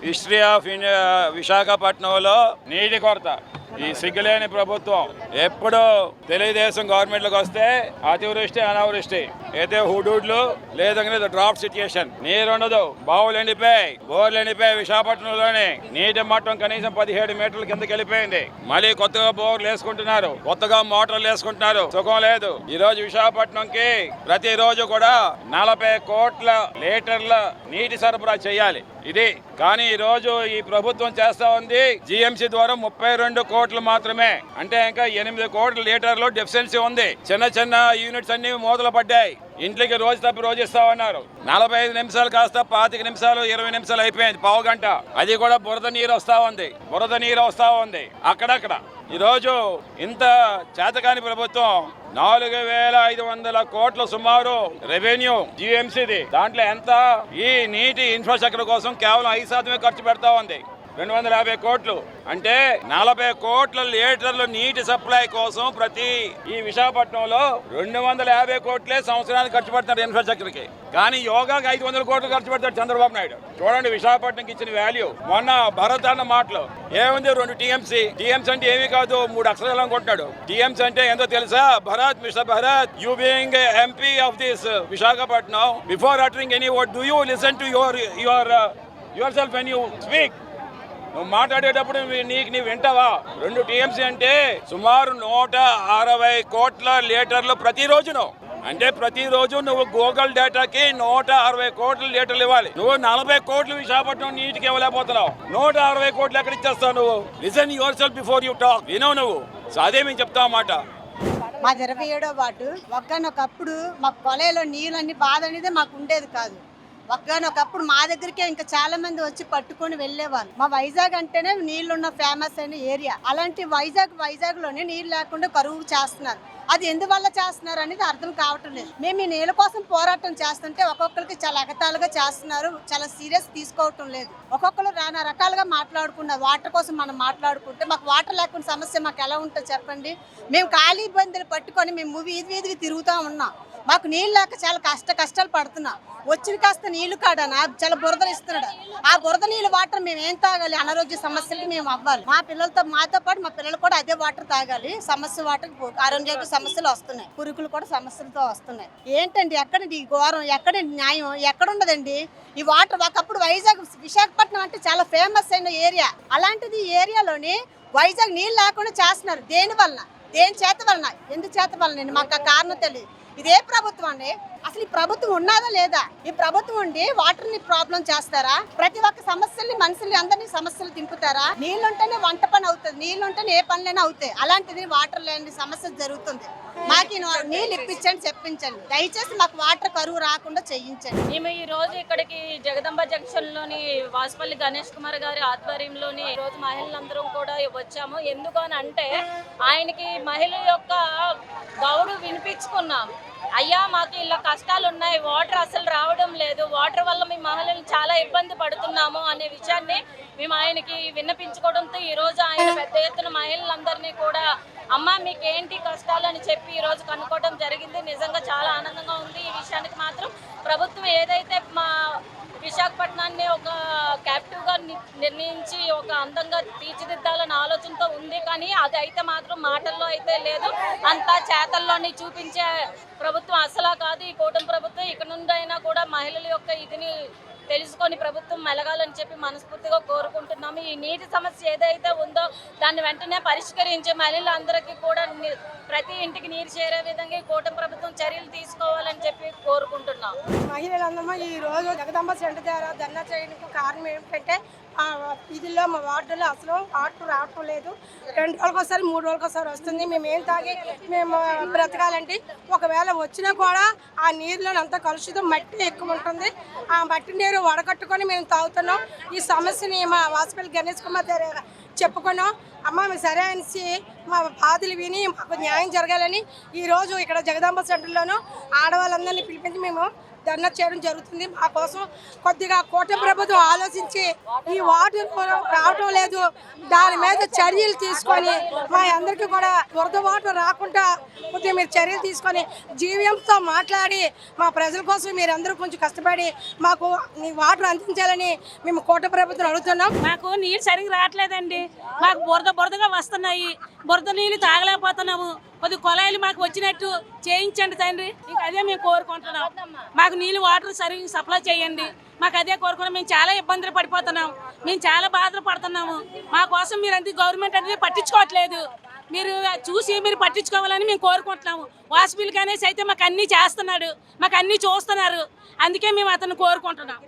History of India విశాఖపట్నంలో నీటి కొరత. ఈ సిగ్గులేని ప్రభుత్వం ఎప్పుడు తెలుగుదేశం గవర్నమెంట్లోకి వస్తే అతివృష్టి అనావృష్టి, అయితే హుడూడ్లు లేదంటే డ్రాఫ్ట్ సిచ్యుయేషన్, నీరు ఉండదు, బావులు ఎండిపోయి బోర్లు ఎండిపోయి. విశాఖపట్నంలోని నీటి మట్టం కనీసం 17 మీటర్ల కిందకి వెళ్ళిపోయింది. మళ్ళీ కొత్తగా బోర్లు వేసుకుంటున్నారు, కొత్తగా మోటార్లు వేసుకుంటున్నారు, సుఖం లేదు. ఈ రోజు విశాఖపట్నంకి ప్రతిరోజు కూడా 40 కోట్ల లీటర్ల నీటి సరఫరా చేయాలి. ఇది కానీ ఈ రోజు ఈ ప్రభుత్వం చేస్తా ఉంది జిఎంసి ద్వారా 32 కోట్లు మాత్రమే. అంటే ఇంకా 8 కోట్ల లీటర్లు డెఫిషియన్సీ ఉంది. చిన్న చిన్న యూనిట్స్ అన్ని మూతలు పడ్డాయి. ఇంట్లోకి రోజు తప్పి రోజు ఇస్తామన్నారు. 45 నిమిషాలు కాస్త 25 నిమిషాలు 20 నిమిషాలు అయిపోయింది, పావు గంట. అది కూడా బురద నీరు వస్తా ఉంది అక్కడక్కడ. ఈరోజు ఇంత చేతకాని ప్రభుత్వం 4500 కోట్ల సుమారు రెవెన్యూ జిఎంసీది. దాంట్లో ఎంత ఈ నీటి ఇన్ఫ్రాస్ట్రక్చర్ కోసం కేవలం 5% ఖర్చు పెడతా ఉంది. 250 కోట్లు అంటే 40 కోట్ల లీటర్ల నీటి సప్లై కోసం ప్రతి ఈ విశాఖపట్నంలో 250 కోట్లే సంవత్సరానికి ఖర్చు పెడతారు ఇన్ఫ్రాస్ట్రక్చర్ కి. కానీ యోగాకి 500 కోట్లు ఖర్చు పెడతాడు చంద్రబాబు నాయుడు. చూడండి విశాఖపట్నంకి ఇచ్చిన వాల్యూ. మొన్న భరత్ అన్న మాటలు ఏముంది, 2 టీఎంసీ అంటే ఏమీ కాదు, 3 అక్షరాలు అనుకుంటున్నాడు. టీఎంసీ అంటే ఏందో తెలుసా? Bharat, mister Bharat, you being MP of this Visakhapatnam, before uttering any word, do you listen to your self when you speak? నువ్వు మాట్లాడేటప్పుడు నీవు వింటావా? 2 టీఎంసీ అంటే సుమారు 160 కోట్ల లీటర్లు ప్రతిరోజును. అంటే ప్రతిరోజు నువ్వు గూగుల్ డేటాకి 160 కోట్ల లీటర్లు ఇవ్వాలి. నువ్వు 40 కోట్లు విశాఖపట్నం నీటికి ఇవ్వలేకపోతున్నావు. 160 కోట్లు ఎక్కడ ఇచ్చేస్తావు నువ్వు? Listen yourself before you talk. వినవు నువ్వు. సో అదే మేము చెప్తాం అన్నమాట. మా 27వ వార్డు ఒక్కనొకప్పుడు మాకు కొలైలో నీళ్ళన్ని బాధ అనేది మాకు ఉండేది కాదు. ఒక్కనొకప్పుడు మా దగ్గరికే ఇంకా చాలా మంది వచ్చి పట్టుకొని వెళ్ళేవాళ్ళు. మా వైజాగ్ అంటేనే నీళ్లున్న ఫేమస్ అయిన ఏరియా. అలాంటి వైజాగ్ లోనే నీళ్ళు లేకుండా కరువు చేస్తున్నారు. అది ఎందువల్ల చేస్తున్నారు అనేది అర్థం కావటం లేదు. మేము ఈ నీళ్ళ కోసం పోరాటం చేస్తుంటే ఒక్కొక్కరికి చాలా ఎగతాళిగా చేస్తున్నారు, చాలా సీరియస్ తీసుకోవటం లేదు. ఒక్కొక్కరు నానా రకాలుగా మాట్లాడుకున్నారు. వాటర్ కోసం మనం మాట్లాడుకుంటే మాకు వాటర్ లేకుండా సమస్య మాకు ఎలా ఉంటుందో చెప్పండి. మేము ఖాళీ ఇబ్బందులు పట్టుకొని మేము వీధికి తిరుగుతూ ఉన్నాం. మాకు నీళ్ళు లేక చాలా కష్టాలు పడుతున్నాం. వచ్చిన కాస్త నీళ్లు కాడనా చాలా బురదలు ఇస్తున్నాడు. ఆ బురద నీళ్ళు వాటర్ మేము ఏం తాగాలి? అనారోగ్య సమస్యలకి మేము అవ్వాలి. మాతో పాటు మా పిల్లలు కూడా అదే వాటర్ తాగాలి. సమస్య వాటర్ ఆరోగ్య సమస్యలు వస్తున్నాయి, పురుగులు కూడా సమస్యలతో వస్తున్నాయి. ఏంటండి ఎక్కడండి ఈ ఘోరం? ఎక్కడండి న్యాయం? ఎక్కడుండదండి ఈ వాటర్? ఒకప్పుడు విశాఖపట్నం అంటే చాలా ఫేమస్ అయిన ఏరియా. అలాంటిది ఈ ఏరియాలోని వైజాగ్ నీళ్ళు లేకుండా చేస్తున్నారు. దేని చేత వలన ఎందుకు చేత వలన మాకు ఆ కారణం తెలియదు. ఇదే ప్రభుత్వం అండి. అసలు ఈ ప్రభుత్వం ఉన్నదా లేదా? ఈ ప్రభుత్వం ఉండి వాటర్ ని ప్రాబ్లం చేస్తారా? ప్రతి ఒక్క సమస్యల్ని మనుషుల్ని అందరినీ సమస్యలు తింపుతారా? నీళ్ళుంటేనే వంట పని అవుతుంది, నీళ్ళుంటేనే ఏ పనులైనా అవుతాయి. అలాంటిది వాటర్ లేని సమస్య జరుగుతుంది. మాకు నీళ్ళు ఇప్పించండి, చెప్పించండి. దయచేసి మాకు వాటర్ కరువు రాకుండా చేయించండి. మేము ఈ రోజు ఇక్కడికి జగదంబ జంక్షన్ లోని వాసుపల్లి గణేష్ కుమార్ గారి ఆధ్వర్యంలోని ఈ రోజు మహిళలందరం కూడా వచ్చాము. ఎందుకు అని అంటే ఆయనకి మహిళల యొక్క గౌడు వినిపించుకున్నాం. అయ్యా మాకు ఇలా కష్టాలు ఉన్నాయి, వాటర్ అసలు రావడం లేదు, వాటర్ వల్ల మేము మహిళలు చాలా ఇబ్బంది పడుతున్నాము అనే విషయాన్ని మేము ఆయనకి విన్నపించుకోవడంతో ఈరోజు ఆయన పెద్ద ఎత్తున మహిళలందరినీ కూడా అమ్మ మీకేంటి కష్టాలు అని చెప్పి ఈరోజు కనుక్కోవడం జరిగింది. నిజంగా చాలా ఆనందంగా ఉంది. ఈ విషయానికి మాత్రం ప్రభుత్వం ఏదైతే మా విశాఖపట్నాన్ని ఒక క్యాపిటివ్గా నిర్ణయించి ఒక అందంగా తీర్చిదిద్దాలన్న ఆలోచనతో ఉంది. కానీ అది అయితే మాత్రం మాటల్లో అయితే లేదు, అంతా చేతల్లోని చూపించే ప్రభుత్వం అసలా కాదు ఈ కూటమి ప్రభుత్వం. ఇక నుండి అయినా కూడా మహిళల యొక్క ఇదిని తెలుసుకొని ప్రభుత్వం మెలగాలని చెప్పి మనస్ఫూర్తిగా కోరుకుంటున్నాము. ఈ నీటి సమస్య ఏదైతే ఉందో దాన్ని వెంటనే పరిష్కరించి మహిళలందరికీ కూడా ప్రతి ఇంటికి నీరు చేరే విధంగా ఈ కూటమి ప్రభుత్వం చర్యలు తీసుకోవాలని చెప్పి కోరుకుంటున్నాం. మహిళలందరూ ఈ రోజు జగదంబ సెంటర్ ద్వారా ధర్నా చేయడానికి కారణం ఏంటంటే ఇదిలో మా వార్డులో అసలు వాటర్ రావటం లేదు. 2 రోజులకు ఒకసారి 3 రోజులకు ఒకసారి వస్తుంది. మేము ఏం తాగి మేము బ్రతకాలంటే ఒకవేళ వచ్చినా కూడా ఆ నీరులో అంత కలుషితం మట్టి ఎక్కువ ఉంటుంది. ఆ మట్టి నీరు వడకట్టుకొని మేము తాగుతున్నాం. ఈ సమస్యని మా వాసుపల్లి గణేష్ కుమార్ దగ్గర చెప్పుకున్నాం. అమ్మ మేము సరే అనేసి మా బాధలు విని మాకు న్యాయం జరగాలని ఈరోజు ఇక్కడ జగదాంబ సెంటర్లోనూ ఆడవాళ్ళందరినీ పిలిపించి మేము ధర్నా చేయడం జరుగుతుంది. మా కోసం కొద్దిగా కూటమి ప్రభుత్వం ఆలోచించి ఈ వాటర్ రావటం లేదు, దాని మీద చర్యలు తీసుకొని మా అందరికీ కూడా వరద వాటర్ రాకుండా కొద్దిగా మీరు చర్యలు తీసుకొని జీవీఎంతో మాట్లాడి మా ప్రజల కోసం మీరందరూ కొంచెం కష్టపడి మాకు ఈ వాటర్ అందించాలని మేము కూటమి ప్రభుత్వం అడుగుతున్నాం. మాకు నీళ్ళు సరిగ్గా రావట్లేదండి, మాకు బురదగా వస్తున్నాయి, బురద నీళ్ళు తాగలేకపోతున్నాము. కొద్ది కుళాయిలు మాకు వచ్చినట్టు చేయించండి తండ్రి, ఇంక అదే మేము కోరుకుంటున్నాం. మాకు నీళ్ళు వాటర్ సరిగ్గా సప్లై చేయండి, మాకు అదే కోరుకున్నాం. మేము చాలా ఇబ్బందులు పడిపోతున్నాం, మేము చాలా బాధలు పడుతున్నాము. మా కోసం మీరు అంతే గవర్నమెంట్ అనేది పట్టించుకోవట్లేదు, మీరు చూసి మీరు పట్టించుకోవాలని మేము కోరుకుంటున్నాము. వాసుపల్లి గణేష్ అయితే మాకు అన్నీ చేస్తున్నాడు, మాకు అన్నీ చూస్తున్నారు, అందుకే మేము అతను కోరుకుంటున్నాం.